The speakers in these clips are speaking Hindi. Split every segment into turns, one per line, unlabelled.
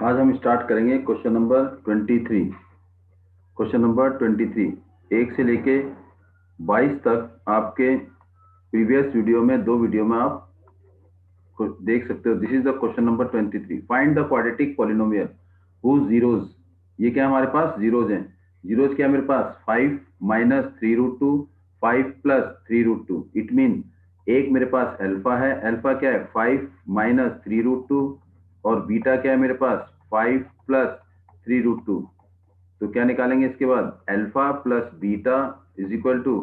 आज हम स्टार्ट करेंगे क्वेश्चन नंबर 23। क्वेश्चन नंबर 23 1 से लेके 22 तक आपके प्रीवियस वीडियो में, दो वीडियो में आप देख सकते हो। This is the question number 23। Find the quadratic polynomial whose zeros. ये क्या हमारे पास जीरोज हैं। जीरोज क्या है मेरे पास 5 माइनस 3√2, 5 प्लस 3√2। इट मीन एक मेरे पास अल्फा है। अल्फा क्या है 5 माइनस 3√2 और बीटा क्या है मेरे पास 5 प्लस 3√2। तो क्या निकालेंगे इसके बाद alpha plus beta is equal to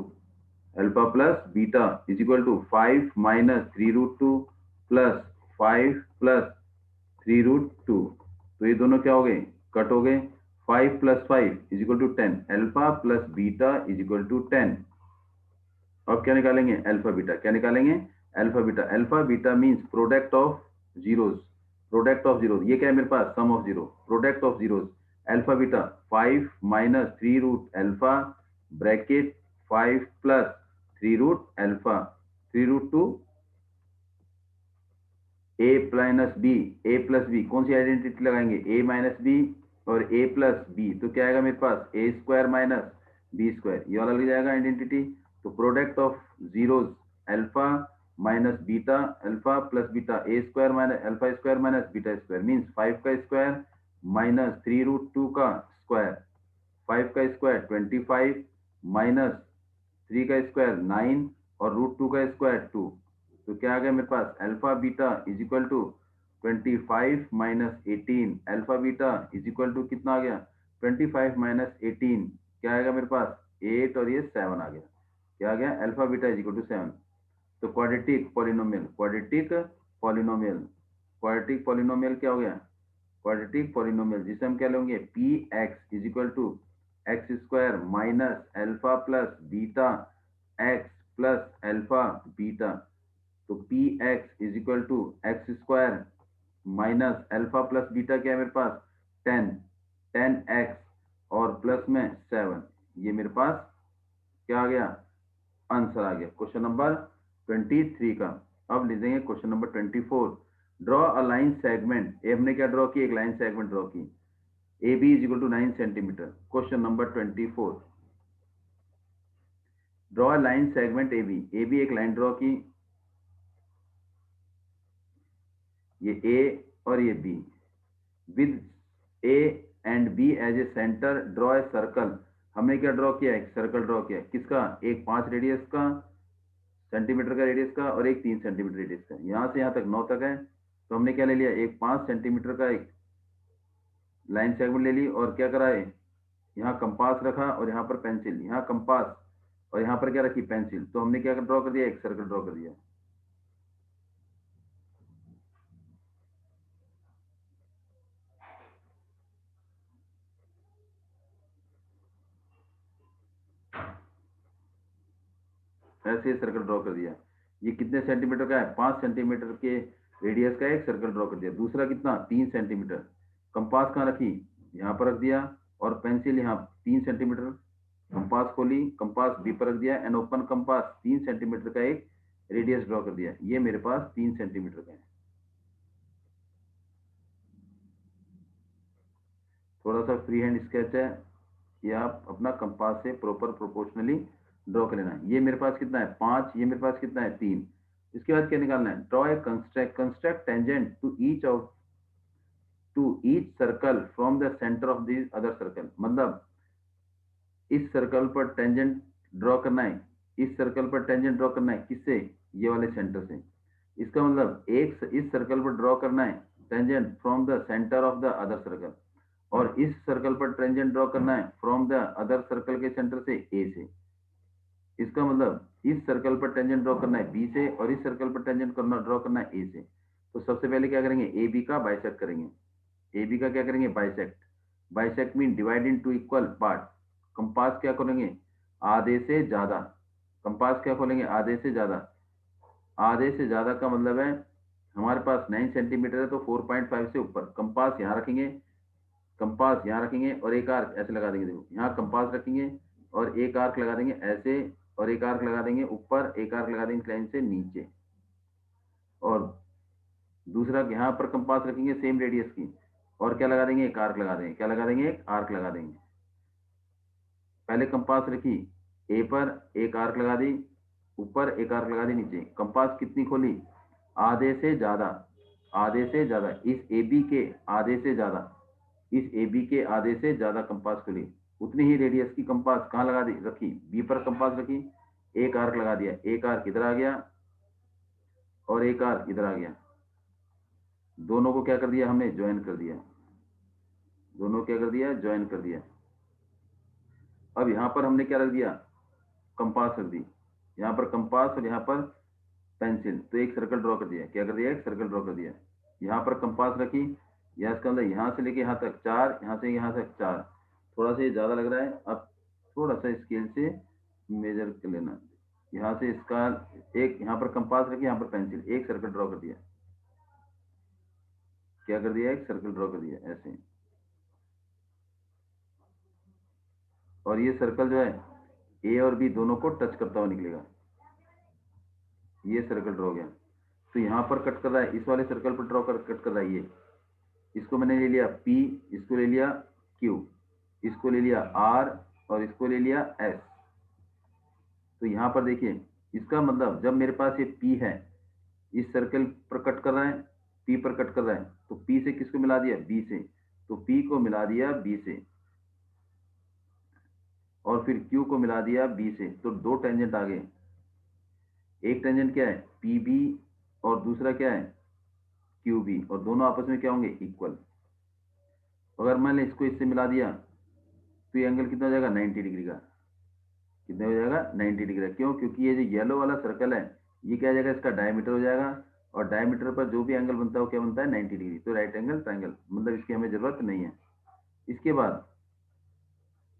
alpha plus beta is equal to 5 minus 3√2 plus 5 plus 3√2। तो ये दोनों क्या हो गए, कट हो गए। 5 plus 5 is equal to 10। Alpha plus beta is equal to 10। अब क्या निकालेंगे अल्फा बीटा। क्या निकालेंगे alpha beta. Alpha beta means product of zeros. Product of zeros ये क्या है मेरे पास sum of zero. Product of zeros alpha beta 5 minus 3 root alpha bracket 5 plus 3 root alpha 3√2 A minus B. A plus B कौन सी आइडेंटिटी लगाएंगे ए माइनस बी और ए प्लस बी। तो क्या आएगा मेरे पास ए स्क्वायर माइनस बी स्क्वायर, ये वाला लग जाएगा आइडेंटिटी। तो product of zeros alpha minus beta, alpha plus beta A square minus alpha square minus beta square means 5 का स्क्वायर माइनस 3√2 का स्क्वायर। 5 का स्क्वायर 25 माइनस 3 का स्क्वायर 9 और √2 का स्क्वायर 2। तो क्या आ गया मेरे पास alpha beta is equal to 25 minus 18। Alpha beta is equal to कितना आ गया 25 माइनस 18। क्या आएगा मेरे पास 8 और ये 7 आ गया। क्या आ गया alpha beta is equal to 7। तो quadratic polynomial, quadratic polynomial, quadratic polynomial क्या हो गया क्वाड्रेटिक पॉलिनोमियल जिसे हम क्या लेंगे P X is equal to X square minus alpha plus beta X plus alpha beta. तो P X is equal to X square minus alpha plus beta क्या है मेरे पास 10, 10x और प्लस में 7। ये मेरे पास क्या आ गया आंसर आ गया क्वेश्चन नंबर 23 का। अब लीजिए question number 24। Draw a line segment. ए हमने क्या ड्रॉ की एक लाइन सेगमेंट ड्रॉ की। A B is equal to 9 centimetre. Question number 24। Draw a line segment A B. A B एक लाइन ड्रॉ की, ये ए और ये B with A and B as a centre draw a circle. हमने क्या ड्रॉ किया एक सर्कल ड्रॉ किया किसका एक 5 रेडियस का सेंटीमीटर का रेडियस का और एक 3 सेंटीमीटर रेडियस का। यहां से यहां तक 9 तक है। तो हमने क्या ले लिया एक 5 सेंटीमीटर का एक लाइन सेगमेंट ले ली और क्या करा है यहाँ कंपास रखा और यहाँ पर पेंसिल, यहाँ कंपास और यहाँ पर क्या रखी पेंसिल। तो हमने क्या ड्रॉ कर दिया एक सर्कल ड्रॉ कर दिया। ऐसे सर्कल ड्रॉ कर दिया। ये कितने सेंटीमीटर का है 5 सेंटीमीटर के रेडियस का एक सर्कल ड्रॉ कर दिया। दूसरा कितना 3 सेंटीमीटर। कंपास कहाँ रखी यहाँ पर रख दिया और पेंसिल यहाँ 3 सेंटीमीटर। कंपास खोली, कंपास बी पर रख दिया एंड ओपन कंपास 3 सेंटीमीटर का एक रेडियस ड्रॉ कर दिया। ये मेरे पास 3 सेंटीमीटर का है। थोड़ा सा फ्री हैंड स्केच है, ये आप अपना कंपास से प्रॉपर प्रोपोर्शनली ड्रॉ कर लेना। ये मेरे पास कितना है 5, ये मेरे पास कितना है 3। इसके बाद क्या निकालना है draw a construct tangent to each circle from the centre of this other circle. मतलब इस सर्कल पर टेंजेंट ड्रॉ करना है, इस सर्कल पर टेंजेंट ड्रॉ करना है किससे ये वाले सेंटर से। इसका मतलब एक इस सर्कल पर ड्रॉ करना है tangent from the centre of the other circle और इस सर्कल पर टेंजेंट ड्रॉ करना है फ्रॉम द अदर सर्कल के सेंटर से ए से। इसका मतलब इस सर्कल पर टेंजेंट ड्रॉ करना है बी से और इस सर्कल पर टेंजेंट करना ड्रॉ करना है ए से। तो सबसे पहले क्या करेंगे ए बी का बाइसेक्ट करेंगे। ए बी का क्या करेंगे bisect. Bisect mean divide into equal part. Compass क्या खोलेंगे आधे से ज्यादा। कंपास क्या खोलेंगे आधे से ज्यादा। आधे से ज्यादा का मतलब है हमारे पास 9 सेंटीमीटर है तो 4.5 से ऊपर। कंपास यहाँ रखेंगे, कंपास यहाँ रखेंगे और एक आर्क ऐसे लगा देंगे। देखो यहाँ कंपास रखेंगे और एक आर्क लगा देंगे ऐसे और एक आर्क लगा देंगे ऊपर, एक आर्क लगा देंगे लाइन से नीचे और दूसरा यहाँ पर कंपास रखेंगे सेम रेडियस की और क्या लगा देंगे, एक आर्क लगा देंगे। क्या लगा देंगे, एक आर्क लगा देंगे। पहले कंपास रखी, ए पर एक आर्क लगा दी, ऊपर एक आर्क लगा दी, नीचे। कंपास कितनी खोली, आधे से ज्यादा, आधे से ज्यादा, इस ए बी के आधे से ज्यादा, इस ए बी के आधे से ज्यादा कंपास खोली। उतनी ही रेडियस की कंपास कहाँ लगा दी, रखी, बी पर कंपास रखी, एक आर्क लगा दिया, एक आर्क इधर आ गया और एक आर्क इधर आ गया। दोनों को क्या कर दिया हमने, ज्वाइन कर दिया। दोनों क्या कर दिया, ज्वाइन कर दिया। अब यहां पर हमने क्या रख दिया, कंपास रख दी। यहाँ पर कंपास और यहाँ पर पेंसिल, तो एक सर्कल ड्रॉ कर दिया। क्या कर दिया, एक सर्कल ड्रॉ कर दिया। यहाँ पर कंपास रखी, यहाँ इसका मतलब यहाँ से लेके यहाँ तक 4, यहाँ से यहाँ तक 4। थोड़ा सा ये ज़्यादा लग रहा है, अब थोड़ा सा स्केल से मेजर कर लेना। यहाँ से इसका एक, यहाँ पर कंपास रखी, यहाँ पर पेंसिल, एक सर्कल ड्रॉ कर दिया। क्या कर दिया, एक सर्कल ड्रॉ कर दिया ऐसे। और ये सर्कल जो है ए और बी दोनों को टच करता हुआ निकलेगा। ये सर्कल ड्रॉ हो गया। तो यहाँ पर कट कर रहा है, इस वाले सर्कल पर ड्रॉ कर कट कर रहा है ये। इसको मैंने ले लिया P, इसको ले लिया Q, इसको ले लिया R और इसको ले लिया S। तो यहाँ पर देखिए, इसका मतलब जब मेरे पास ये P है, इस सर्कल पर कट कर रहा है, P पर कट कर रहा है, तो P से किसको मिला दिया, B से। तो P को मिला दिया B से और फिर Q को मिला दिया B से। तो दो टेंजेंट आ गए। एक टेंजेंट क्या है, PB, और दूसरा क्या है, QB, और दोनों आपस में क्या होंगे, इक्वल। अगर मैंने इसको इससे मिला दिया तो ये एंगल कितना हो जाएगा, 90 डिग्री का। कितना हो जाएगा, 90 डिग्री का। क्यों, क्योंकि ये जो येलो वाला सर्कल है, ये क्या हो जाएगा, इसका डायमीटर हो जाएगा, और डायमीटर पर जो भी एंगल बनता है वो क्या बनता है, 90 डिग्री। तो राइट एंगल ट्रायंगल, मतलब इसकी हमें जरूरत नहीं है। इसके बाद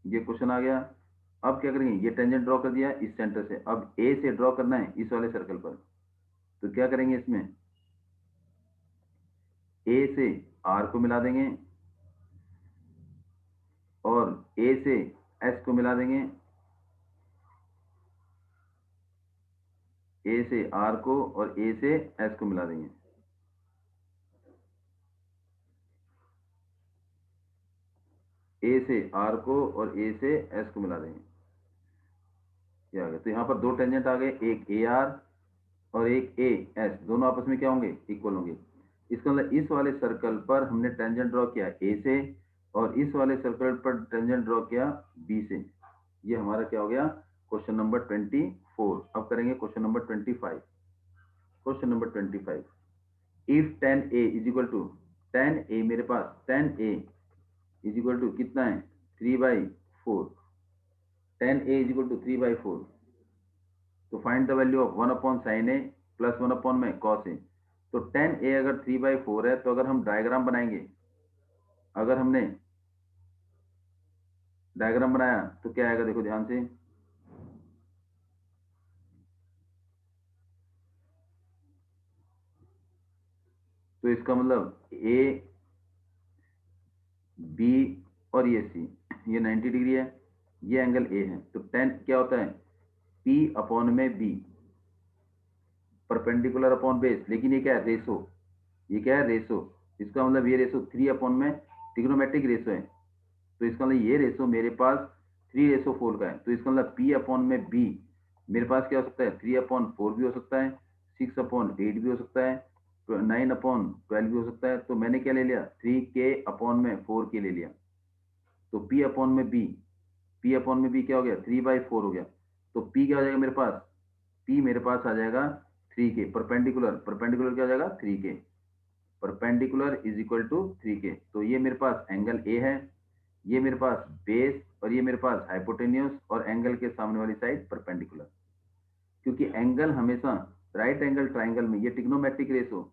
ये क्वेश्चन आ गया। अब क्या करेंगे, ये टेंजेंट ड्रॉ कर दिया इस सेंटर से, अब ए से ड्रॉ करना है इस वाले सर्कल पर। तो क्या करेंगे, इसमें ए से आर को मिला देंगे और ए से एस को मिला देंगे, ए से आर को और ए से एस को मिला देंगे। ए से आर को और ए से एस को मिला देंगे। क्या आ गया, तो यहाँ पर दो टेंजेंट आ गए, एक ए आर और एक ए एस, दोनों आपस में क्या होंगे, इक्वल होंगे। इसका मतलब इस वाले सर्कल पर हमने टेंजेंट ड्रॉ किया ए से, और इस वाले सर्कल पर टेंजेंट ड्रॉ किया बी से। ये हमारा क्या हो गया, क्वेश्चन नंबर 24। अब करेंगे question number 25। Question number 25, if tan a is equal to, tan a मेरे पास tan a is equal to कितना है, 3/4। tan a is equal to 3/4। तो find the value of 1/sin a plus 1 में cos a। तो tan a अगर 3/4 है, तो अगर हम डायग्राम बनाएंगे, अगर हमने डायग्राम बनाया तो क्या आएगा, देखो ध्यान से। तो इसका मतलब ए बी और ये सी, ये 90 डिग्री है, ये एंगल ए है। तो tan क्या होता है, P/B, परपेंडिकुलर अपॉन बेस। लेकिन ये क्या है, रेशो। ये क्या है, रेशो। इसका मतलब ये रेशो 3 में ट्रिग्नोमेट्रिक रेशो है। तो इसका मतलब ये रेशो मेरे पास 3:4 का है। तो इसका मतलब P/B मेरे पास क्या हो सकता है, 3/4 भी हो सकता है, 6/8 भी हो सकता है, 9/12 भी हो सकता है। तो मैंने क्या ले लिया, 3K/4K ले लिया। तो P/B क्या हो गया, 3/4 हो गया। तो P क्या हो जाएगा मेरे पास, P मेरे पास आ जाएगा 3K। परपेंडिकुलर क्या हो जाएगा, 3K। Perpendicular is equal to 3K। तो ये मेरे पास एंगल ए है, ये मेरे पास बेस, और ये मेरे पास हाइपोटेन्यूस, और एंगल के सामने वाली साइड परपेंडिकुलर। क्योंकि एंगल हमेशा राइट एंगल ट्राइंगल में, ये ट्रिग्नोमेट्रिक रेशो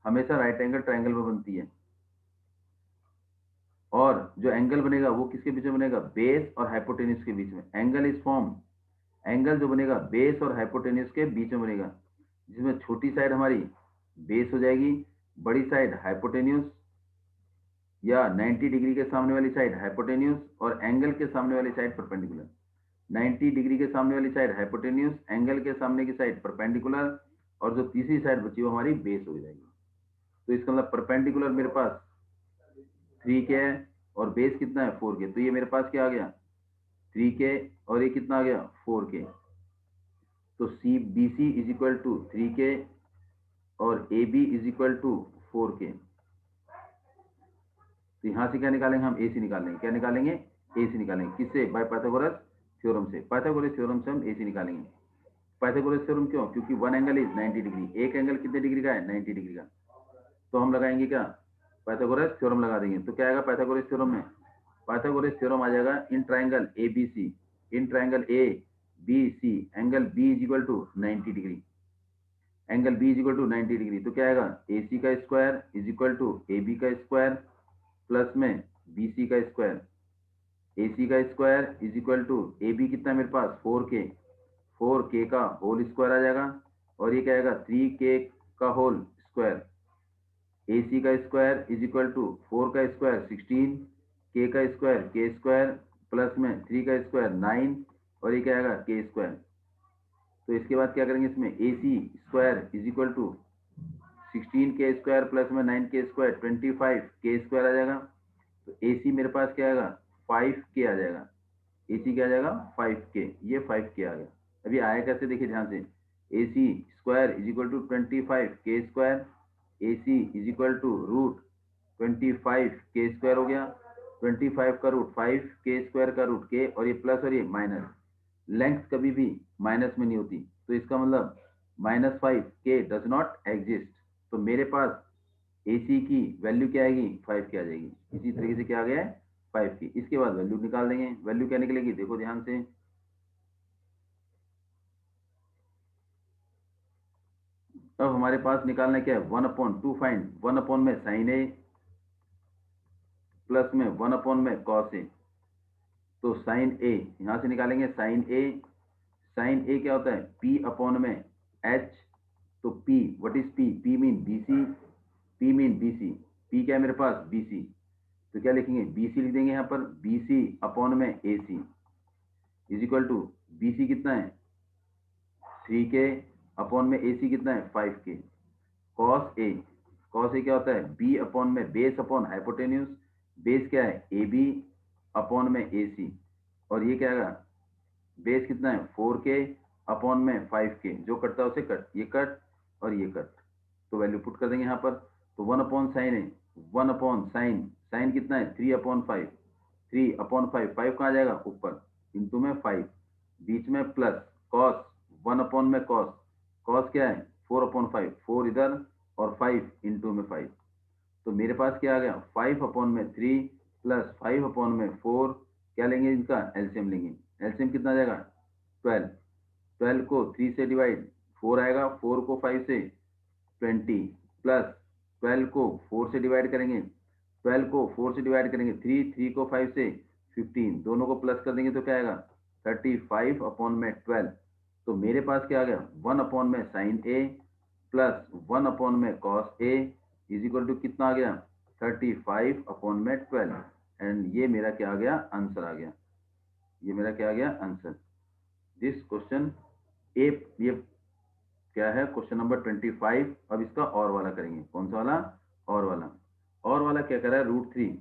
हमेशा राइट एंगल ट्राइंगल में बनती है। और जो एंगल बनेगा वो किसके बीच में बनेगा, बेस और हाइपोटेन्यूस के बीच में। एंगल इज फॉर्म, एंगल जो बनेगा बेस और हाइपोटेन्यूस के बीच में बनेगा, जिसमें छोटी साइड हमारी बेस हो जाएगी, बड़ी साइड हाइपोटेन्यूस, या 90 डिग्री के सामने वाली साइड हाइपोटेन्यूस, और एंगल के सामने वाली साइड परपेंडिकुलर। 90 डिग्री के सामने वाली साइड हाइपोटेन्यूस, एंगल के सामने की साइड परपेंडिकुलर, और जो तीसरी साइड बची वो हमारी बेस हो जाएगी। तो इसका मतलब परपेंडिकुलर मेरे पास 3k है और बेस कितना है 4k, तो ये मेरे पास क्या आ गया 3k और ये कितना आ गया 4k। तो C B C is equal to 3k और A B is equal to 4k। तो यहां से क्या निकालेंगे हम, ए सी निकालेंगे। क्या निकालेंगे, ए सी निकालेंगे। किससे, बाय पाइथागोरस थ्योरम से। पाइथागोरस थ्योरम से हम ए सी निकालेंगे। पाइथागोरस थ्योरम क्यों, क्योंकि वन एंगल इज 90 डिग्री, एक एंगल कितने डिग्री का है 90 डिग्री का। तो हम लगाएंगे क्या, पाइथागोरस थ्योरम लगा देंगे। तो क्या आएगा पाइथागोरस थ्योरम में, पाइथागोरस थ्योरम आ जाएगा in triangle A B C, in triangle A B C angle B is equal to 90 degree, angle B is equal to 90 degree. तो क्या आएगा ए सी का square is equal to A B का स्क्वायर प्लस में बी सी का स्क्वायर। ए सी का square is equal to A B कितना है मेरे पास 4k, 4k का होल स्क्वायर आ जाएगा और ये क्या आएगा 3k का होल स्क्वायर। ए सी का स्क्वायर इज इक्वल टू 4 का स्क्वायर 16, के का स्क्वायर के स्क्वायर प्लस में 3 का स्क्वायर 9 और ये क्या आएगा के स्क्वायर। तो इसके बाद क्या करेंगे, इसमें ए C square is equal to 16 के स्क्वायर प्लस में 9 के स्क्वायर 25 के स्क्वायर आ जाएगा। तो ए सी मेरे पास क्या आएगा 5k आ जाएगा। ए सी क्या आ जाएगा 5k, ये 5k आ गया। अभी आया कैसे देखिए ध्यान से, A C square is equal to 25 के square, A C is equal to root 25 के स्क्वायर हो गया, 25 का रूट 5 के स्क्वायर का रूट के और ये प्लस और ये माइनस। लेंथ कभी भी माइनस में नहीं होती, तो इसका मतलब -5k डज नॉट एग्जिस्ट। तो मेरे पास ए सी की वैल्यू क्या आएगी 5k आ जाएगी। इसी तरीके से क्या आ गया है 5k। इसके बाद वैल्यू निकाल देंगे। वैल्यू क्या निकलेगी देखो ध्यान से, अब हमारे पास निकालना क्या है 1/2 फाइंड 1 में साइन ए प्लस में 1 में कॉस ए। तो साइन ए यहां से निकालेंगे, साइन ए, साइन ए क्या होता है p अपॉन में h। तो p what is p, p mean B C, p mean B C, p क्या है मेरे पास बी सी। तो क्या लिखेंगे बी सी लिख देंगे यहाँ पर, बी सी अपॉन में A C is equal to B C कितना है 3k अपॉन में ए सी कितना है 5k। Cos A, cos A क्या होता है बी अपॉन में बेस अपॉन हाइपोटेन्यूज, बेस क्या है ए बी अपॉन में ए सी और ये क्या है बेस कितना है 4k अपॉन में 5k, जो कटता है उसे कट, ये कट और ये कट। तो वैल्यू पुट कर देंगे यहाँ पर। तो 1/sin है 1/sin, साइन कितना है 3/5, 3/5, 5 कहाँ जाएगा ऊपर इंटू में 5, बीच में प्लस कॉस 1 में कॉस, कॉस क्या है 4/5, 4 इधर और 5 इंटू में 5। तो मेरे पास क्या आ गया 5/3 प्लस 5/4, क्या लेंगे इनका एलसीएम लेंगे। एलसीएम कितना आ जाएगा 12, 12 को 3 से डिवाइड 4 आएगा, 4 को 5 से 20 प्लस 12 को 4 से डिवाइड करेंगे, 12 को 4 से डिवाइड करेंगे 3, 3 को 5 से 15, दोनों को प्लस कर देंगे तो क्या आएगा 35/12। तो मेरे पास क्या आ गया 1/sin A plus 1 cos A is equal to कितना आ गया 35/12। एंड ये मेरा क्या आ गया आंसर आ गया, ये मेरा क्या आ गया आंसर। दिस क्वेश्चन ए, ये क्या है क्वेश्चन नंबर 25। अब इसका और वाला करेंगे, कौन सा वाला और वाला, और वाला क्या कर रहा है √3।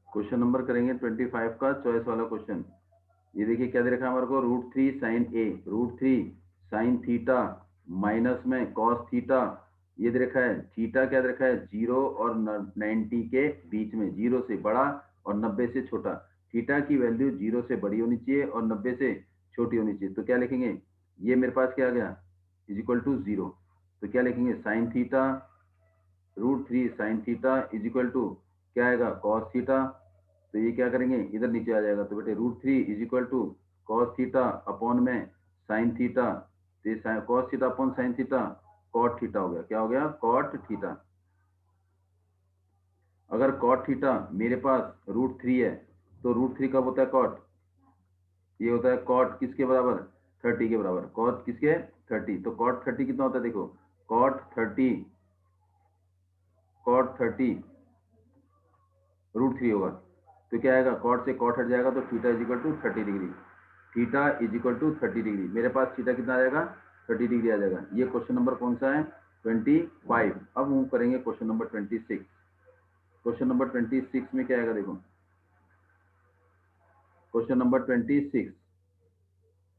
क्वेश्चन नंबर करेंगे 25 का चॉइस वाला क्वेश्चन। ये देखिए क्या दे रखा है हमारे को √3 sin ए, √3 sin थीटा माइनस में कॉस थीटा। ये दे रखा है थीटा क्या दे रखा है 0 और 90 के बीच में, 0 से बड़ा और 90 से छोटा। थीटा की वैल्यू 0 से बड़ी होनी चाहिए और 90 से छोटी होनी चाहिए। तो क्या लिखेंगे, ये मेरे पास क्या आ गया इज इक्वल टू 0। तो क्या लिखेंगे sine theta √3 sine theta is equal to क्या आएगा कॉस थीटा। तो ये क्या करेंगे इधर नीचे आ जाएगा, तो बेटे √3 is equal to cos theta upon में साइन थीटा। तो ये cos theta upon sine theta cot theta हो गया। क्या हो गया कॉट थीटा। अगर कॉट थीटा मेरे पास √3 है तो √3 कब होता है कॉट, ये होता है कॉट किसके बराबर 30 के बराबर। कॉट किसके 30, तो कॉट 30 कितना होता है देखो, कॉट 30 √3 होगा। तो क्या आएगा कॉट से कॉट हट जाएगा तो theta is equal to 30 degree. Theta is equal to 30 degree, मेरे पास थीटा कितना आ जाएगा 30 डिग्री आ जाएगा। ये क्वेश्चन नंबर कौन सा है 25। अब मूव करेंगे क्वेश्चन नंबर 26। क्वेश्चन नंबर 26 में क्या आएगा देखो, क्वेश्चन नंबर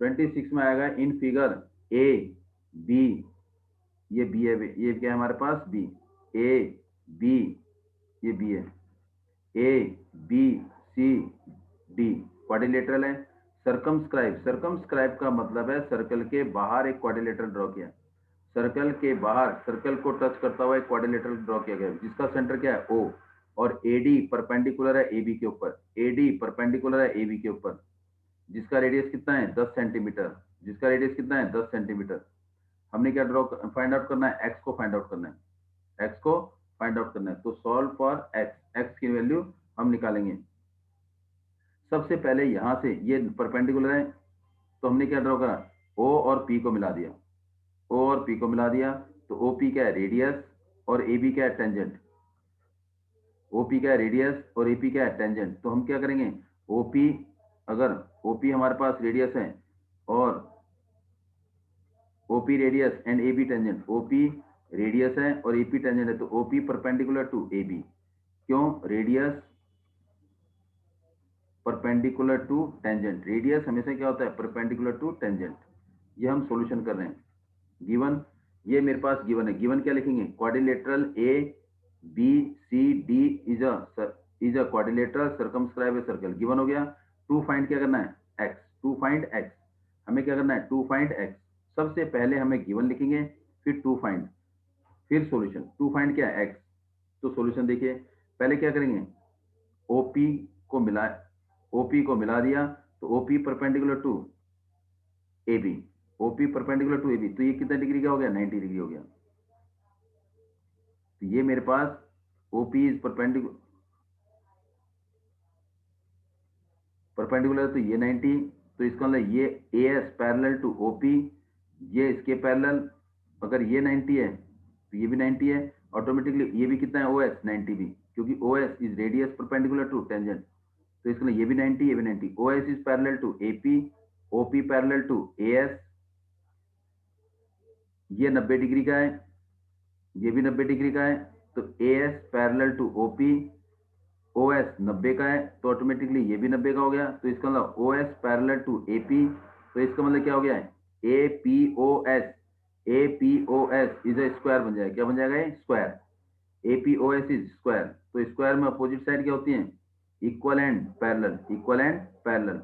26 में आएगा इन फिगर ए बी, ये बी है, ये क्या है हमारे पास बी, ए बी, ये बी है, A B C D quadrilateral है। सर्कमस्क्राइब का मतलब है सर्कल के बाहर एक क्वाड्रिलेटरल ड्रॉ किया। सर्कल के बाहर सर्कल को टच करता हुआ एक क्वाड्रिलेटरल ड्रॉ किया गया जिसका सेंटर क्या है ओ, और एडी परपेंडिकुलर है ए बी के ऊपर, एडी परपेंडिकुलर है ए बी के ऊपर, जिसका रेडियस कितना है 10 सेंटीमीटर, जिसका रेडियस कितना है 10 सेंटीमीटर। हमने क्या ड्रॉ फाइंड आउट करना है, एक्स को फाइंड आउट करना है, एक्स को फाइंड आउट करना है। तो सॉल्व फॉर एक्स, एक्स की वैल्यू हम निकालेंगे। सबसे पहले यहां से ये परपेंडिकुलर है तो हमने क्या ड्रॉ करा, ओ और पी को मिला दिया, ओ और पी को मिला दिया। तो ओ पी क्या है रेडियस और ए बी क्या है टेंजेंट, ओपी क्या है रेडियस और एपी क्या है टेंजेंट। तो हम क्या करेंगे ओपी, अगर ओपी हमारे पास रेडियस है और OP radius and A B tangent, OP radius है और एपी टेंजेंट है, तो OP perpendicular to A B. क्यों radius perpendicular to tangent, radius हमेशा क्या होता है परपेंडिकुलर टू टेंजेंट। ये हम सॉल्यूशन कर रहे हैं। गिवन, ये मेरे पास गिवन है, गिवन क्या लिखेंगे quadrilateral A B C D is a quadrilateral circumscribe a circle, given हो गया। टू फाइंड क्या करना है एक्स, टू फाइंड एक्स, हमें क्या करना है टू फाइंड एक्स। सबसे पहले हमें गिवन लिखेंगे फिर टू फाइंड, फिर सॉल्यूशन। टू फाइंड क्या है एक्स, तो सॉल्यूशन देखिए पहले क्या करेंगे ओपी को मिला, ओपी को मिला दिया तो OP perpendicular to A B, OP perpendicular to A B, तो ये कितना डिग्री का हो गया 90 डिग्री हो गया। तो ये मेरे पास ओपी इज परपेंडिकुलर, तो ये 90, तो इसका मतलब ये A S parallel to OP, ये इसके पैरेलल, अगर ये 90 है तो ये भी 90 है, ऑटोमेटिकली ये भी कितना है ओ एस 90 भी, क्योंकि O S is radius perpendicular to tangent. तो इसका मतलब ये भी 90, ये भी 90, O S is parallel to AP, OP parallel to A S, ये 90 डिग्री का है, ये भी 90 डिग्री का है। तो A S parallel to OP, O S 90 का है तो ऑटोमेटिकली ये भी 90 का हो गया। तो इसका मतलब O S parallel to A P, तो इसका मतलब क्या हो गया है A P O S, A P O S is a square बन जाएगा। क्या बन जाएगा ये square, A P O S is square. तो स्क्वायर में अपोजिट साइड क्या होती है equal and parallel, equal and parallel.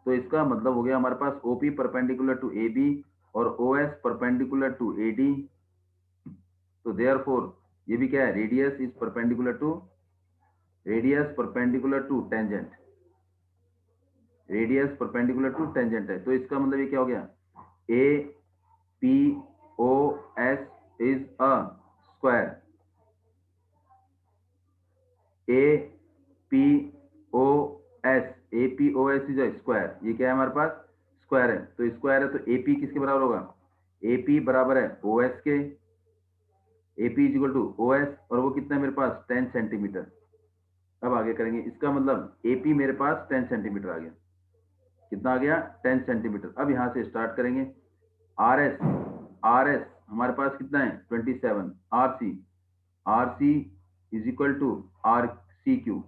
तो इसका मतलब हो गया हमारे पास OP perpendicular to A B और O S perpendicular to A D. तो देयरफॉर ये भी क्या है radius is perpendicular to, radius perpendicular to tangent, radius perpendicular to tangent है। तो इसका मतलब ये क्या हो गया A P O S is a square, A P O S, A P O S is a square, ये क्या है हमारे पास स्क्वायर है। तो स्क्वायर है तो ए पी किसके बराबर होगा, ए पी बराबर है ओ एस के, A P is equal to O S, और वो कितना है मेरे पास 10 सेंटीमीटर। अब आगे करेंगे, इसका मतलब ए पी मेरे पास 10 सेंटीमीटर आ गया, कितना आ गया 10 सेंटीमीटर। अब यहां से स्टार्ट करेंगे आर एस, आर एस हमारे पास कितना है 27, R C, R C is equal to R C Q.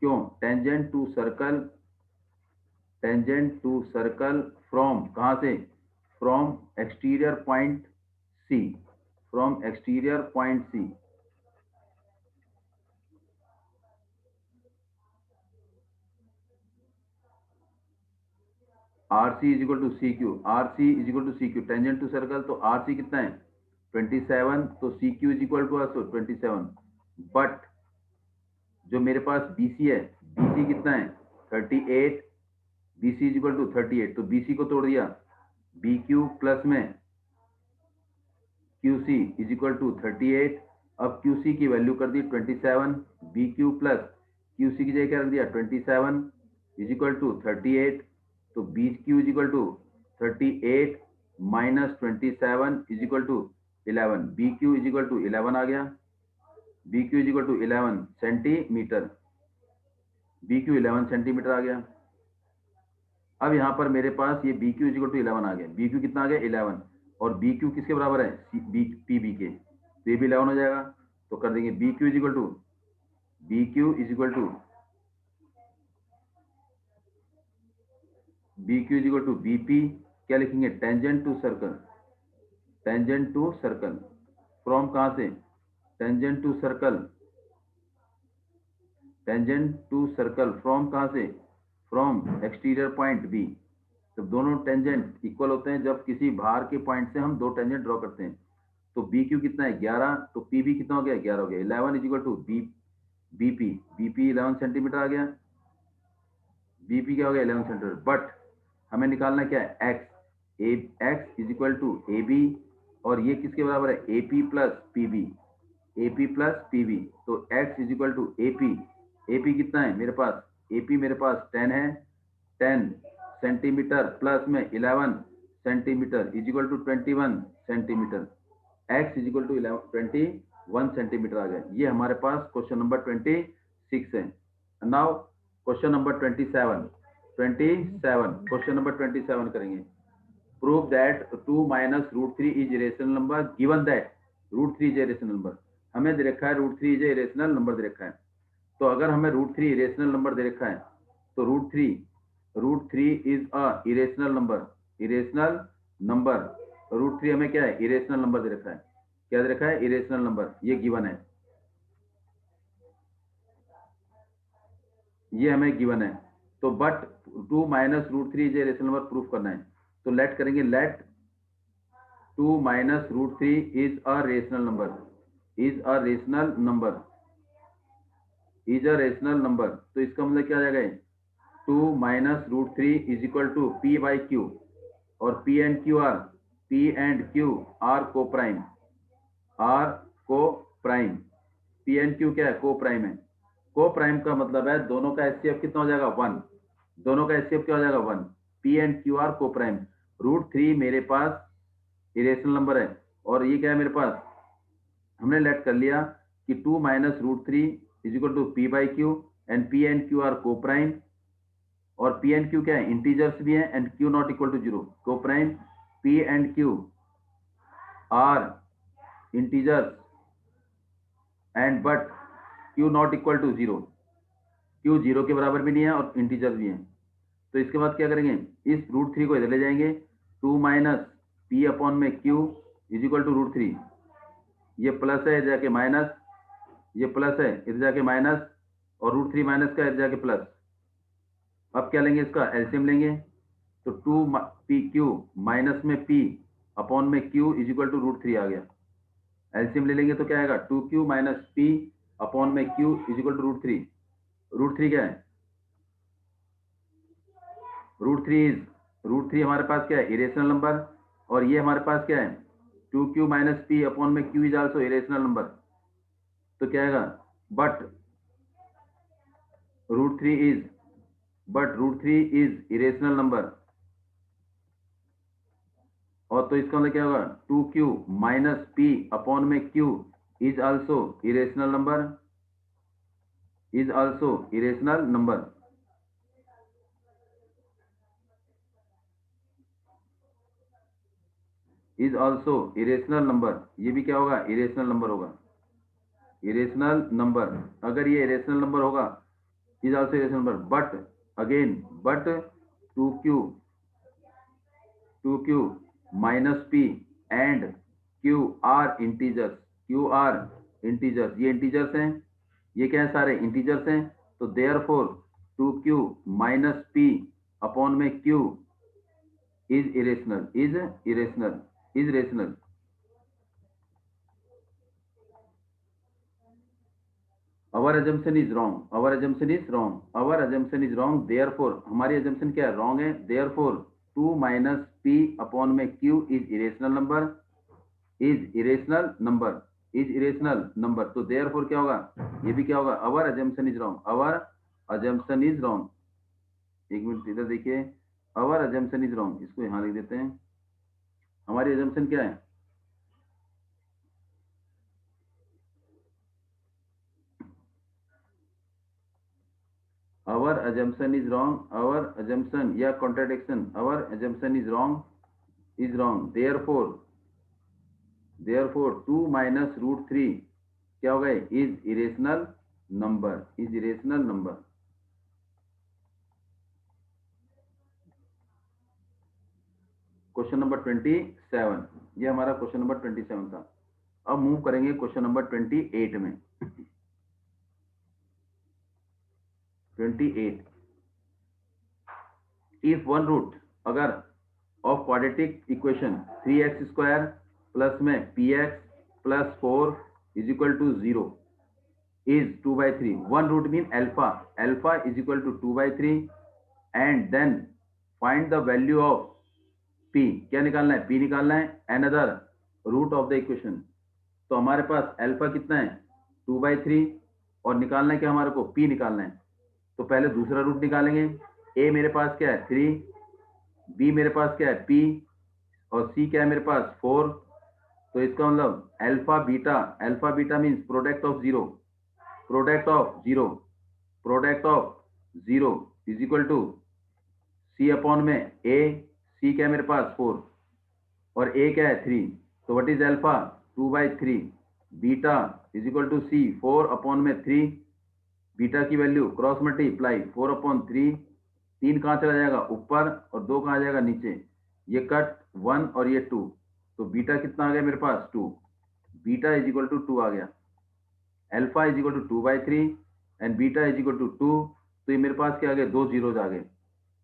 क्यों tangent to circle, tangent to circle from कहां से, from exterior point C, from exterior point C. R C is equal to C Q, R C is equal to C Q, tangent to circle, तो आर सी कितना है 27, तो C Q is equal to also 27, but जो मेरे पास BC है, BC कितना है 38, BC इज इक्वल टू 38, तो BC को तोड़ दिया, BQ प्लस में QC इज इक्वल टू 38, अब QC की वैल्यू कर दी 27, BQ प्लस QC की जगह क्या रख दिया 27 इज इक्वल टू 38, तो BQ is equal to 38 minus 27 is equal to 11, BQ is equal to 11 आ गया, BQ is equal to 11 centimetre, BQ 11 centimetre आ गया। अब यहाँ पर मेरे पास ये BQ इज इक्वल टू 11 आ गया, BQ कितना आ गया 11, और BQ किसके बराबर है PB के, तो ये भी 11 हो जाएगा, तो कर देंगे BQ is equal to BQ is equal to BQ is equal to BP, क्या लिखेंगे tangent to circle, tangent to circle from कहां से, tangent to circle, tangent to circle from कहां से, फ्रॉम एक्सटीरियर पॉइंट B। जब दोनों टेंजेंट इक्वल होते हैं, जब किसी बाहर के पॉइंट से हम दो टेंजेंट ड्रॉ करते हैं, तो BQ कितना है 11, तो PB कितना हो गया 11 हो गया, 11 is equal to BP 11 centimetre आ गया, BP क्या हो गया 11 सेंटीमीटर, बट हमें निकालना क्या है x is equal to AB, और ये किसके बराबर है AP प्लस PB, तो x is equal to AP कितना है मेरे पास, AP मेरे पास 10 है, 10 सेंटीमीटर प्लस में 11 centimetre is equal to 21 centimetre, x is equal to 21 centimetre आ गया। ये हमारे पास क्वेश्चन नंबर 26 है। Now question number 27, question number 27 करेंगे। Prove that 2 minus root 3 is irrational number given that root 3 is irrational number. हमें दे रखा है रूट 3 इज इरेशनल नंबर दे रखा है, तो अगर हमें रूट 3 इरेशनल नंबर दे रखा है, तो root three is a irrational number, root 3 हमें क्या है इरेशनल नंबर दे रखा है, क्या दे रखा है इरेशनल नंबर, ये गिवन है, ये हमें गिवन है। तो but 2 minus root 3 is a rational number proof करना है, तो लेट करेंगे, let 2 minus root 3 is a rational number, is a rational number, तो इसका मतलब क्या आ जाएगा 2 minus root 3 is equal to P by Q, और P and Q are coprime, P and Q क्या है को प्राइम है, को प्राइम का मतलब है दोनों का एचसीएफ कितना हो जाएगा 1, दोनों का एचसीएफ क्या हो जाएगा 1, P एंड Q आर को प्राइम। रूट 3 मेरे पास इरेशनल नंबर है, और ये क्या है मेरे पास, हमने लेट कर लिया कि 2 minus root 3 is equal to P by Q, and P and Q are coprime, और P एंड Q क्या है इंटीजर्स भी है, and Q not equal to 0, coprime P and Q are integers and but Q not equal to 0, Q 0 के बराबर भी नहीं है और इंटीजर भी है। तो इसके बाद क्या करेंगे, इस रूट 3 को इधर ले जाएंगे, 2 माइनस P अपॉन में Q is equal to root 3, ये प्लस है इधर जाके माइनस, ये प्लस है इधर जाके माइनस, और रूट 3 माइनस का इधर जाके प्लस। अब क्या लेंगे, इसका एलसीएम लेंगे, तो 2 पी क्यू माइनस में P अपॉन में Q is equal to root 3 आ गया, एलसीएम ले लेंगे तो क्या आएगा 2Q माइनस P अपॉन में Q is equal to root 3, root 3 क्या है रूट 3 हमारे पास क्या है इरेशनल नंबर, और ये हमारे पास क्या है 2Q माइनस P अपॉन में Q is also irrational number, तो क्या आएगा but root 3 is irrational number, और तो इसका मतलब क्या होगा 2Q माइनस P अपॉन में Q is also irrational number, is also irrational number. Is also irrational number, ये भी क्या होगा इरेशनल नंबर होगा, इरेशनल नंबर, अगर ये इरेशनल नंबर होगा is also irrational number, but again but 2Q minus P and Q are integers, ये इंटीजर्स हैं, ये क्या है सारे इंटीजर्स हैं, तो therefore 2Q minus P upon में Q is rational, our assumption is wrong, our assumption is wrong, our assumption is wrong, therefore हमारी अजम्पशन क्या है, रॉन्ग है, देयरफॉर 2 माइनस पी अपॉन में Q is irrational number, is irrational number, is irrational number, तो देयरफॉर क्या होगा, ये भी क्या होगा, our assumption is wrong, our assumption is wrong. एक मिनट इधर देखिए, आवर अजम्पशन इज रॉन्ग, इसको यहां लिख देते हैं। हमारी अजम्पशन क्या है, our assumption is wrong, our assumption या contradiction, our assumption is wrong, therefore 2 minus root 3 क्या होगा, is irrational number, is irrational number। Question number 27, ये हमारा क्वेश्चन नंबर 27 था। अब मूव करेंगे क्वेश्चन नंबर 28 में। 28, इफ वन रूट अगर of quadratic equation 3x square plus में px plus 4 is equal to 0 is 2/3, one root mean alpha, alpha is equal to 2/3, and then find the value of p, क्या निकालना है, p निकालना है, another root of the equation। तो हमारे पास अल्फा कितना है 2/3 और निकालना है क्या हमारे को, p निकालना है। तो पहले दूसरा रूट निकालेंगे, a मेरे पास क्या है 3, b मेरे पास क्या है p और c क्या है मेरे पास 4। तो इसका मतलब alpha beta means product of zero, product of zero, product of zero is equal to C upon में ए, सी क्या है मेरे पास 4 और ए क्या है 3, तो what is alpha 2/3, beta is equal to C 4 upon में 3, बीटा की वैल्यू क्रॉस मल्टीप्लाई 4/3, 3 कहाँ चला जाएगा ऊपर और 2 कहाँ जाएगा नीचे, ये कट 1 और ये 2, तो बीटा कितना आ गया मेरे पास 2, बीटा इज इक्वल टू 2 आ गया, alpha is equal to 2/3 and beta is equal to 2। तो ये मेरे पास क्या आ गया, 2 जीरोज आ गए।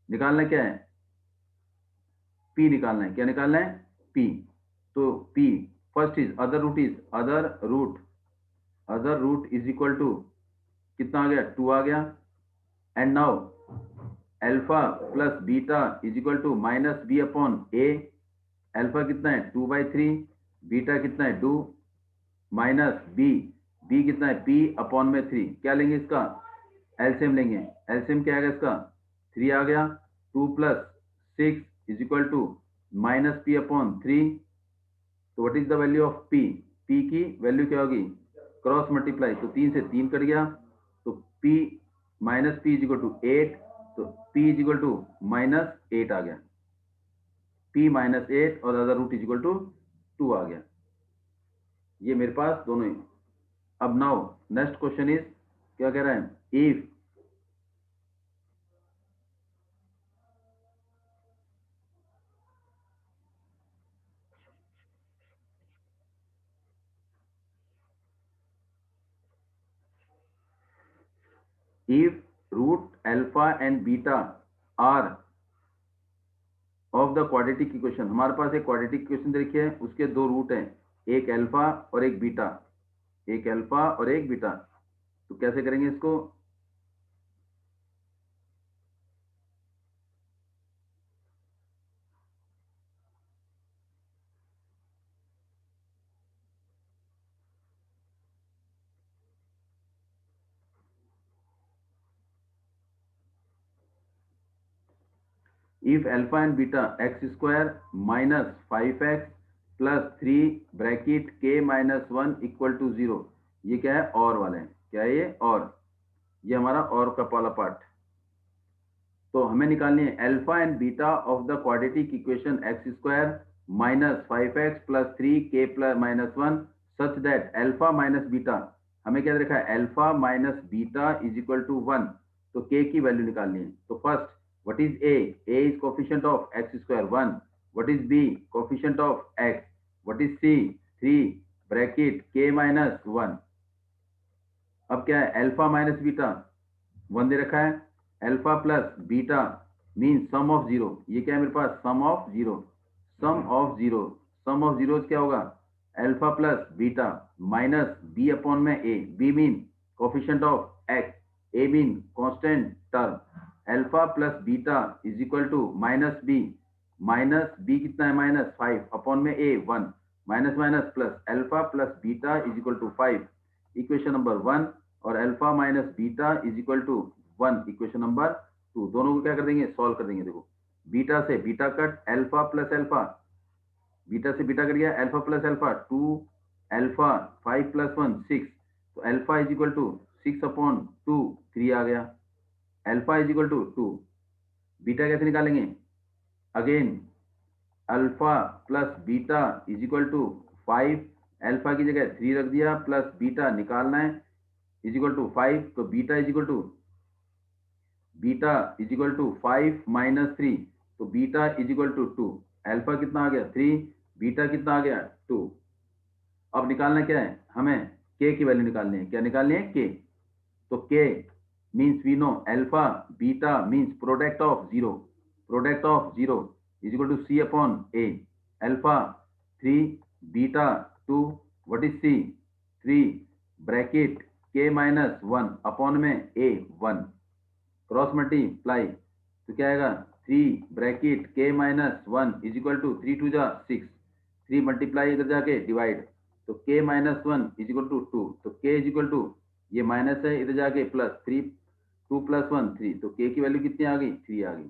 निकालना क्या है, पी निकालना है, क्या निकालना है पी। तो P first is other root, is other root is equal to कितना आ गया 2 आ गया, and now alpha plus beta is equal to minus B upon A, alpha कितना है 2/3, बीटा कितना है 2 माइनस बी, बी कितना है पी अपॉन में 3, क्या लेंगे इसका एलसीएम लेंगे, एलसीएम क्या आएगा इसका 3 आ गया, 2 plus 6 is equal to minus P upon 3। तो what is the value of P, P की वैल्यू क्या होगी क्रॉस मल्टीप्लाई, तो 3 से 3 कट गया, तो P minus P is equal to 8, तो पी इज इक्वल टू -8 आ गया, पी -8 और other root is equal to 2 आ गया। ये मेरे पास दोनों ही। अब नाउ नेक्स्ट क्वेश्चन इज, क्या कह रहा है, if root alpha and beta are of the quadratic equation, हमारे पास एक क्वाड्रेटिक इक्वेशन देखिए, उसके दो रूट हैं, एक अल्फा और एक बीटा, एक अल्फा और एक बीटा। तो कैसे करेंगे इसको, if alpha and beta x square minus 5x plus 3 bracket k minus 1 equal to 0, ये क्या है और वाले हैं, क्या है ये और, ये हमारा और का वाला पार्ट। तो हमें निकालनी है alpha and beta of the quadratic equation X square minus 5x plus 3k plus minus 1 such that alpha minus beta, हमें क्या देखा है alpha minus beta is equal to 1, तो k की वैल्यू निकालनी है। तो first what is a, a is coefficient of X square 1, what is b coefficient of x, what is c 3 bracket k minus 1। अब क्या है अल्फा माइनस बीटा 1 दे रखा है, alpha plus beta mean sum of zero, ये क्या है मेरे पास sum of zero, sum of zero, sum of zero क्या होगा alpha plus beta minus B upon में A, B mean coefficient of X, A mean constant term, alpha plus beta is equal to minus B कितना है -5 अपॉन में A 1 minus minus plus alpha plus beta is equal to 5 equation number 1 और alpha minus beta is equal to 1 equation number 2। दोनों को क्या कर देंगे, सॉल्व कर देंगे। देखो बीटा से beta cut, alpha plus alpha, beta से बीटा कट गया, alpha plus alpha 2, alpha 5 plus 1 6, तो alpha is equal to 6 upon 2 3 आ गया, alpha is equal to 2। Beta कैसे निकालेंगे, again alpha plus beta is equal to 5, alpha की जगह 3 रख दिया, प्लस बीटा निकालना है इज इक्वल टू 5, तो beta is equal to 5 minus 3, तो beta is equal to 2। Alpha कितना आ गया 3, बीटा कितना आ गया 2। अब निकालना क्या है, हमें के की वैल्यू निकालनी है। क्या निकालनी है, के। तो K means we know alpha beta means product of zero is equal to C upon A. Alpha 3, beta 2, what is C 3 bracket K minus 1 upon में ए 1, क्रॉस मल्टीप्लाई तो क्या आएगा 3 bracket K minus 1 is equal to 3 2 जा 6, 3 मल्टीप्लाई इधर जाके डिवाइड, तो के माइनस 1 इज इक्वल टू 2, तो के इज इक्वल टू ये माइनस है इधर जाके प्लस 3, 2 प्लस 1 3, तो के की वैल्यू कितनी आ गई 3 आ गई।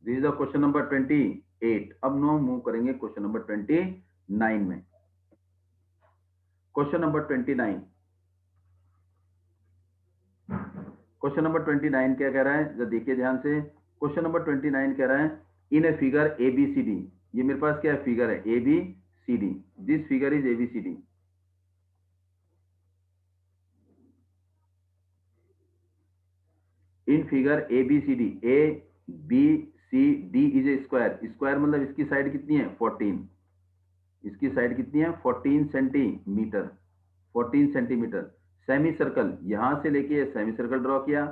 This is the question number 28। अब नो मूव करेंगे क्वेश्चन नंबर 29 में। क्वेश्चन नंबर 29, क्वेश्चन नंबर 29 क्या कह रहा है, जरा देखिए ध्यान से। क्वेश्चन नंबर 29 कह रहा है in a figure A B C D, ये मेरे पास क्या है फिगर है A B C D, this figure is A B C D. In figure A B C D, A B C D is a square, square मतलब इसकी साइड कितनी है 14, इसकी साइड कितनी है 14 सेंटीमीटर, 14 सेंटीमीटर। सेमी सर्कल यहां से लेके सेमी सर्कल ड्रॉ किया,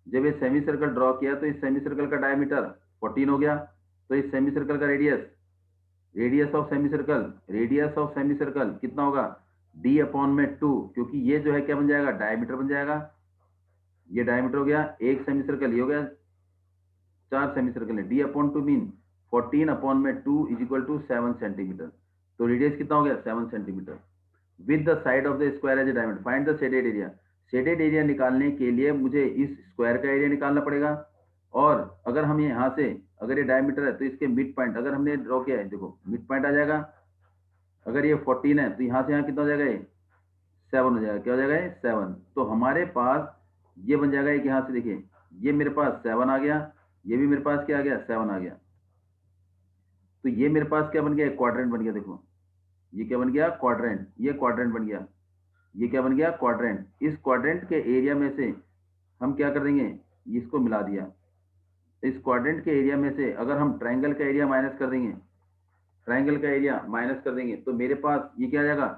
जब ये सेमी सर्कल ड्रॉ किया तो इस सेमी सर्कल का डायमीटर 14 हो गया, तो इस सेमी सर्कल का रेडियस ऑफ सेमी सर्कल कितना होगा d अपॉन में 2, क्योंकि ये जो है क्या बन जाएगा डायमीटर बन जाएगा, ये डायमीटर हो गया, एक सेमी सर्कल ये हो गया, 4 सेमी सर्कल है, d अपॉन 2 मीन 14 अपॉन में 2 इज इक्वल टू 7 सेंटीमीटर, तो रेडियस कितना हो गया 7 centimetre. With the side of the square as a diameter find the shaded area. Shaded area निकालने के लिए मुझे इस स्क्वायर का एरिया निकालना पड़ेगा, और अगर हम यहाँ से अगर ये डायमीटर है तो इसके मिड पॉइंट अगर हमने ड्रॉ किया है, देखो मिड पॉइंट आ जाएगा, अगर ये 14 है तो यहाँ से यहाँ कितना हो जाएगा, ये 7 हो जाएगा, क्या हो जाएगा ये 7, तो हमारे पास ये बन जाएगा एक, यहाँ से देखिए ये मेरे पास 7 आ गया, ये भी मेरे पास क्या आ गया 7 आ गया, तो ये मेरे पास क्या बन गया क्वाड्रेंट बन गया। देखो ये क्या बन गया क्वाड्रेंट, ये क्वाड्रेंट बन गया, ये क्या बन गया क्वाड्रेंट। इस क्वाड्रेंट के एरिया में से हम क्या कर देंगे, इसको मिला दिया, इस क्वाड्रेंट के एरिया में से अगर हम ट्रायंगल का एरिया माइनस कर देंगे, ट्रायंगल का एरिया माइनस कर देंगे, तो मेरे पास ये क्या आ जाएगा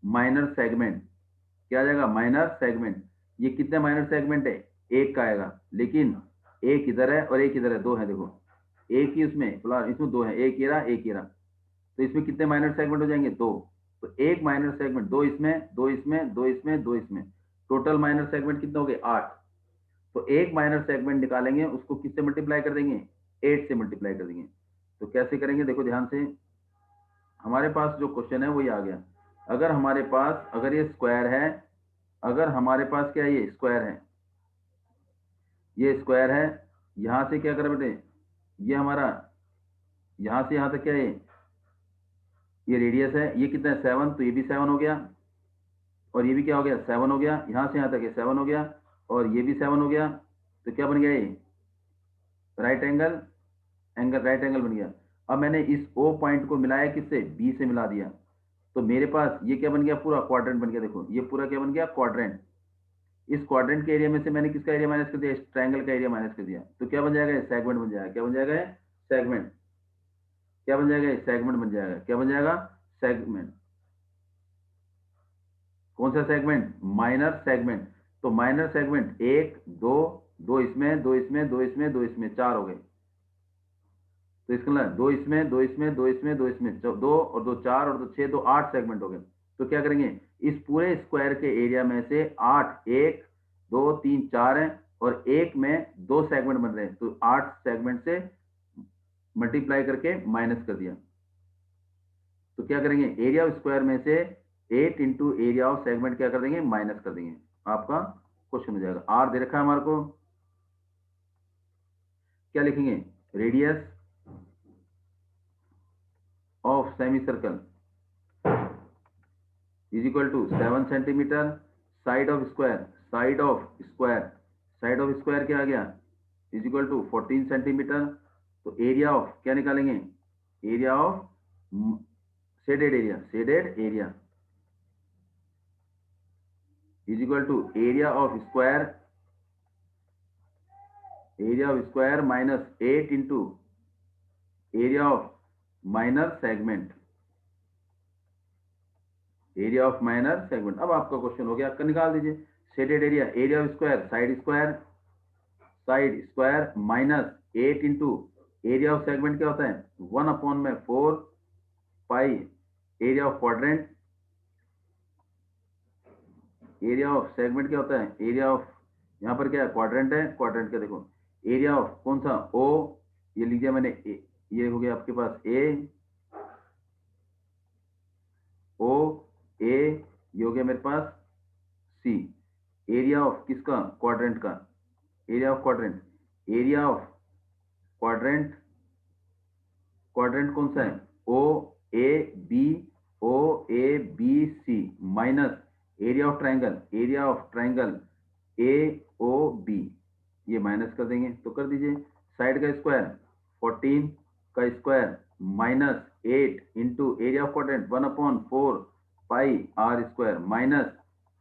माइनर सेगमेंट, क्या आ जाएगा माइनर सेगमेंट। ये कितने माइनर सेगमेंट है, एक का आएगा, लेकिन एक इधर है और एक इधर है, दो है, देखो एक ही उसमें इसमें दो है, एक ये रहा एक ये रहा, तो इसमें कितने माइनर सेगमेंट हो जाएंगे, दो, तो एक माइनर सेगमेंट, दो इसमें दो इसमें दो इसमें दो इसमें, टोटल माइनर सेगमेंट कितने हो गए 8। तो एक माइनर सेगमेंट निकालेंगे, उसको किससे मल्टीप्लाई कर देंगे 8 से मल्टीप्लाई कर देंगे। तो कैसे करेंगे, देखो ध्यान से, हमारे पास जो क्वेश्चन है वही आ गया। अगर हमारे पास अगर ये स्क्वायर है, अगर हमारे पास क्या है ये स्क्वायर है, ये स्क्वायर है, यहां से क्या करें बेटे, ये हमारा यहां से यहां तक क्या है ये रेडियस है, ये कितना है 7, तो ये भी 7 हो गया, और ये भी क्या हो गया 7 हो गया, यहां से यहां तक ये 7 हो गया, और ये भी 7 हो गया, तो क्या बन गया ये राइट एंगल बन गया। अब मैंने इस O पॉइंट को मिलाया किससे, B से मिला दिया, तो मेरे पास ये क्या बन गया पूरा क्वाड्रेंट बन गया। देखो ये पूरा क्या बन गया क्वाड्रेंट। इस क्वाड्रेंट के एरिया में से मैंने किसका एरिया माइनस कर दिया, इस ट्रायंगल का एरिया माइनस कर दिया, तो क्या बन जाएगा सेगमेंट बन जाएगा, क्या बन जाएगा सेगमेंट, क्या बन जाएगा सेगमेंट बन जाएगा, क्या बन जाएगा सेगमेंट। कौन सा सेगमेंट, माइनर सेगमेंट। तो माइनर सेगमेंट 1 2 2 इसमें दो इसमें दो इसमें दो इसमें 4 हो गए, तो इसका मतलब 2 इसमें दो इसमें दो इसमें दो इसमें 2 और 2 4 और 2 6 2 8 सेगमेंट हो गए। तो क्या करेंगे, इस पूरे स्क्वायर के एरिया में से 8 1 2 3 4 है और एक में 2 सेगमेंट बन रहे हैं, तो 8 सेगमेंट से मल्टीप्लाई करके माइनस कर दिया। तो क्या करेंगे, एरिया ऑफ स्क्वायर में से 8 इंटू एरिया ऑफ सेगमेंट क्या कर देंगे, माइनस कर देंगे। आपका क्वेश्चन हो जाएगा। आर दे रखा है हमारे को, क्या लिखेंगे, radius of semi circle is equal to 7 centimetre, side of square, side of square, side of square क्या आ गया, इज इक्वल टू 14 सेंटीमीटर। तो एरिया ऑफ क्या निकालेंगे, area of shaded area, shaded area is equal to area of square, area of square minus 8 into area of minor segment, area of minor segment. अब आपका क्वेश्चन हो गया, निकाल दीजिए shaded area, area of square, side square, side square minus 8 into area of segment क्या होता है, 1/4 pi area of quadrant, area of segment क्या होता है, एरिया ऑफ, यहाँ पर क्या है, क्वाड्रेंट है, क्वाड्रेंट का देखो एरिया ऑफ कौन सा, ओ, ये लिख दिया मैंने, ये हो गया आपके पास ए, ओ, ए, ये हो गया मेरे पास सी। एरिया ऑफ किसका, क्वाड्रेंट का, area of quadrant, area of quadrant, quadrant कौन सा है, O A B, O A B C minus area of triangle, area of triangle A O B, ये माइनस कर देंगे। तो कर दीजिए, साइड का स्क्वायर 14 का square minus 8 into area of quadrant 1/4 pi R square minus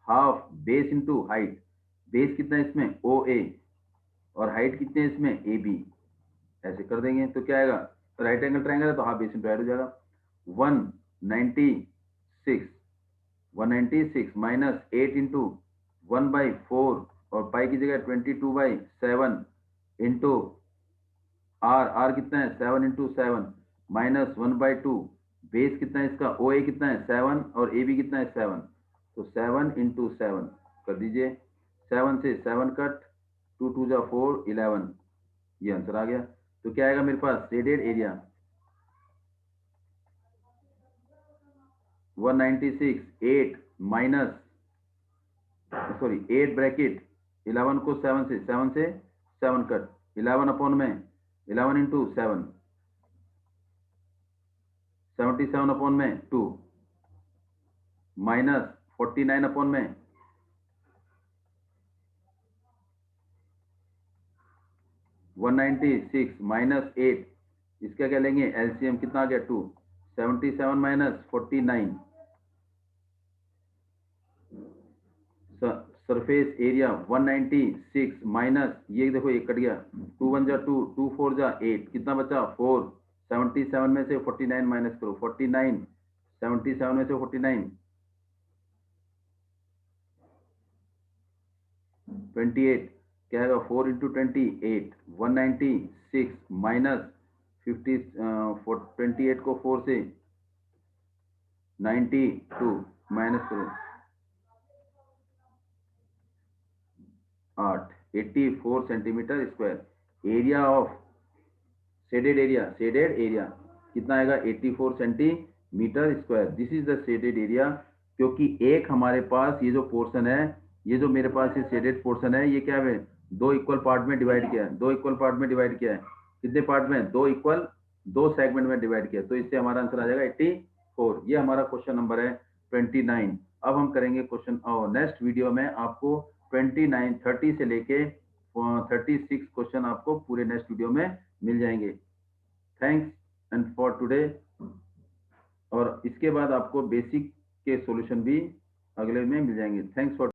half base into height, base कितना है इसमें, ओ ए, और हाइट कितने है इसमें, ए बी, ऐसे कर देंगे। तो क्या आएगा, राइट एंगल ट्राइंगल है तो हाफ बेस इंटू हाइट हो जाएगा। 196 माइनस 8 इंटू 1/4 और पाई की जगह 22/7 इंटू आर, आर कितना है 7 इंटू 7 माइनस 1/2, बेस कितना है इसका, ओ ए कितना है 7 और ए बी कितना है 7, तो 7 इंटू 7 कर दीजिए, 7 से 7 कट, 2 2 जा 4 11, ये आंसर आ गया। तो क्या आएगा मेरे पास, shaded area 196 8 minus, sorry 8 bracket 11 को 7 से 7 कट, 11 अपॉन में 11 इंटू 7, 77 अपॉन में 2 माइनस 49 अपॉन में 196 माइनस 8, इसका क्या लेंगे एलसीएम, कितना आ गया 2, 77 माइनस 49, सरफेस एरिया 196 माइनस, ये देखो ये कट गया, 2 1 जा 2, 2 4 जा 8, कितना बचा 4, 77 में से 49 माइनस करो, 49, 77 में से 49 28, क्या आएगा 4 इंटू 28, 196 माइनस 50, 28 को 4 से 92 माइनस करो 8, 84 centimetre square. Area of shaded area, shaded area कितना आएगा 84 centimetre square. This is the shaded area, क्योंकि एक हमारे पास ये जो पोर्शन है, ये जो मेरे पास ये शेडेड पोर्शन है, ये क्या है, 2 इक्वल पार्ट में डिवाइड किया है, 2 इक्वल पार्ट में डिवाइड किया है, कितने पार्ट में, 2 इक्वल, 2 सेगमेंट में डिवाइड किया, तो इससे हमारा आंसर आ जाएगा 84। ये हमारा क्वेश्चन नंबर है 29। अब हम करेंगे क्वेश्चन, और नेक्स्ट वीडियो में आपको 29 30 से लेके 36 क्वेश्चन आपको पूरे नेक्स्ट वीडियो में मिल जाएंगे। Thanks and for today. और इसके बाद आपको बेसिक के सॉल्यूशन भी अगले में मिल जाएंगे। Thanks for